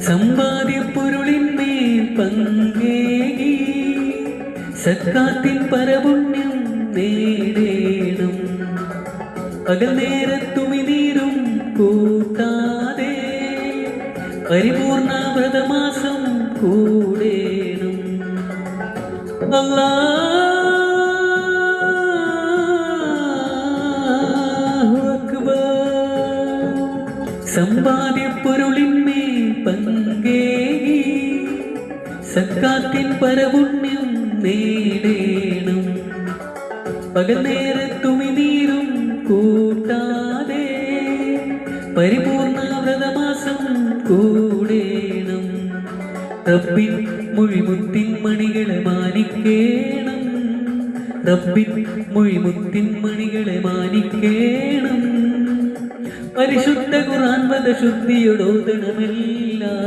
സമ്പാദ്യ പൊരുളിന്മേൽ പങ്കേകി സക്കാത്തിൻ പരപുണ്യം നേടേണം. പകൽ നേരത്തുമിനീരും കൂട്ടാതെ പരിപൂർണ വ്രതമാസം കൂടേണം. അല്ലാഹു അക്ബർ. സമ്പാദ്യ പൊരുളിന്മേൽ പങ്കേകി സക്കാത്തിൻ പരപുണ്യം നേടേണം. പകൽ നേരത്തുമിനീരും കൂട്ടാതെ പരിപൂർണ വ്രതമാസം കൂടേണം. റബ്ബിൻ മൊഴിമുത്തിൻ മണികളെ മാനിക്കേണം. റബ്ബിൻ മൊഴിമുത്തിൻ മണികളെ മാനിക്കേണം. പരിശുദ്ധ ഖുർആൻ വധശുദ്ധിയോടോതണമെല്ലാം.